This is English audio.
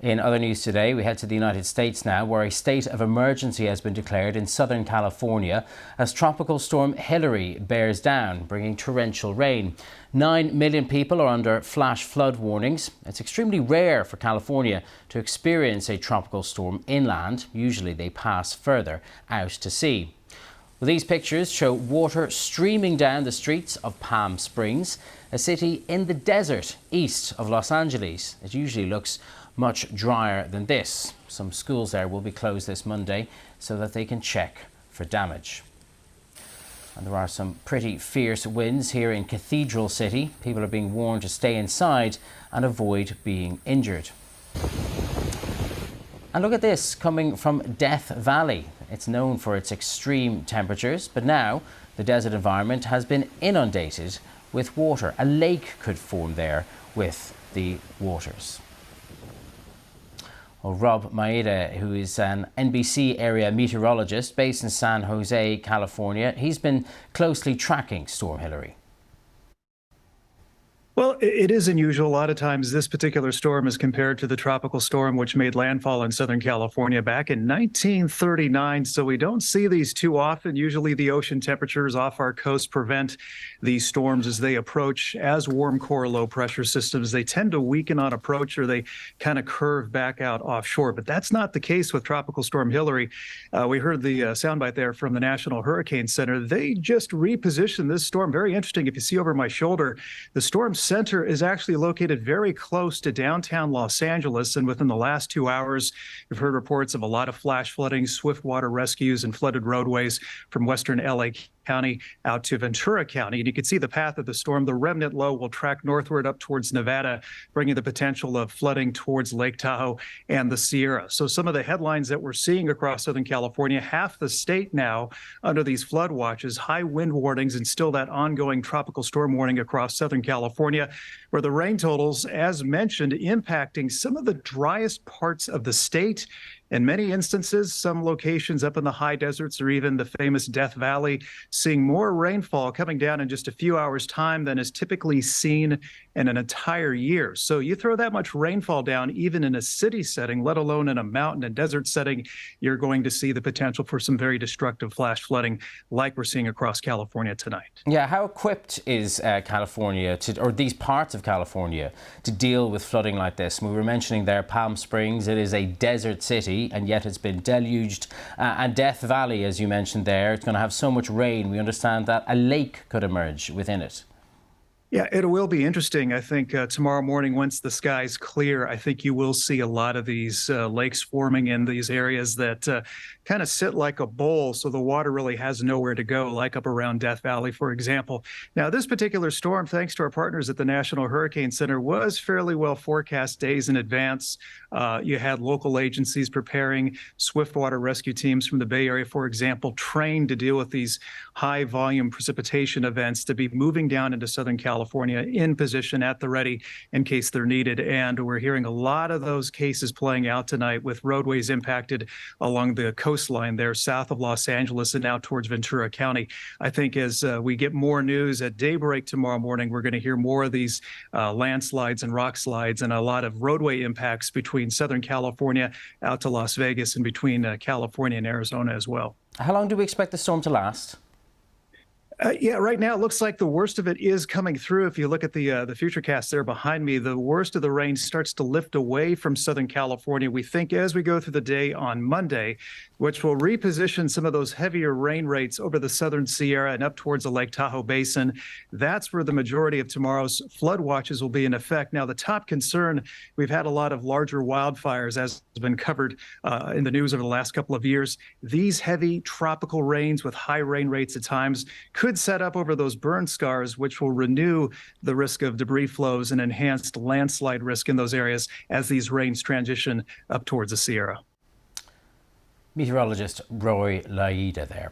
In other news today, we head to the United States now, where a state of emergency has been declared in Southern California as Tropical Storm Hilary bears down, bringing torrential rain. 9 million people are under flash flood warnings. It's extremely rare for California to experience a tropical storm inland. Usually they pass further out to sea. Well, these pictures show water streaming down the streets of Palm Springs, a city in the desert east of Los Angeles. It usually looks much drier than this. Some schools there will be closed this Monday so that they can check for damage. And there are some pretty fierce winds here in Cathedral City. People are being warned to stay inside and avoid being injured. And look at this coming from Death Valley. It's known for its extreme temperatures, but now the desert environment has been inundated with water. A lake could form there with the waters. Well, Rob Maeda, who is an NBC area meteorologist based in San Jose, California, he's been closely tracking Storm Hilary. Well, it is unusual. A lot of times this particular storm is compared to the tropical storm which made landfall in Southern California back in 1939. So we don't see these too often. Usually the ocean temperatures off our coast prevent these storms as they approach. As warm core low pressure systems, they tend to weaken on approach, or they kind of curve back out offshore. But that's not the case with Tropical Storm Hilary. We heard the soundbite there from the National Hurricane Center. They just repositioned this storm. Very interesting. If you see over my shoulder, the storm center is actually located very close to downtown Los Angeles, and within the last 2 hours, we've heard reports of a lot of flash flooding, swift water rescues, and flooded roadways from western LA County out to Ventura County. And you can see the path of the storm. The remnant low will track northward up towards Nevada, bringing the potential of flooding towards Lake Tahoe and the Sierra. So some of the headlines that we're seeing across Southern California, half the state now under these flood watches, high wind warnings, and still that ongoing tropical storm warning across Southern California, where the rain totals, as mentioned, impacting some of the driest parts of the state. In many instances, some locations up in the high deserts or even the famous Death Valley, seeing more rainfall coming down in just a few hours' time than is typically seen in an entire year. So you throw that much rainfall down, even in a city setting, let alone in a mountain and desert setting, you're going to see the potential for some very destructive flash flooding like we're seeing across California tonight. Yeah, how equipped is California, or these parts of California, to deal with flooding like this? We were mentioning there Palm Springs. It is a desert city, and yet it's been deluged. And Death Valley, as you mentioned there, it's going to have so much rain. We understand that a lake could emerge within it. Yeah, it will be interesting. I think tomorrow morning, once the skies clear, I think you will see a lot of these lakes forming in these areas that kind of sit like a bowl, so the water really has nowhere to go, like up around Death Valley, for example. Now, this particular storm, thanks to our partners at the National Hurricane Center, was fairly well forecast days in advance. You had local agencies preparing, swift water rescue teams from the Bay Area, for example, trained to deal with these high volume precipitation events, to be moving down into Southern California in position at the ready in case they're needed. And we're hearing a lot of those cases playing out tonight, with roadways impacted along the coastline there south of Los Angeles and out towards Ventura County. I think as we get more news at daybreak tomorrow morning, we're going to hear more of these landslides and rock slides, and a lot of roadway impacts between Southern California out to Las Vegas, and between California and Arizona as well. How long do we expect the storm to last? Yeah, right now it looks like the worst of it is coming through. If you look at the futurecast there behind me, the worst of the rain starts to lift away from Southern California, we think, as we go through the day on Monday, which will reposition some of those heavier rain rates over the southern Sierra and up towards the Lake Tahoe Basin. That's where the majority of tomorrow's flood watches will be in effect. Now, the top concern, we've had a lot of larger wildfires, as has been covered in the news over the last couple of years. These heavy tropical rains with high rain rates at times could set up over those burn scars, which will renew the risk of debris flows and enhanced landslide risk in those areas as these rains transition up towards the Sierra. Meteorologist Roy Laida there.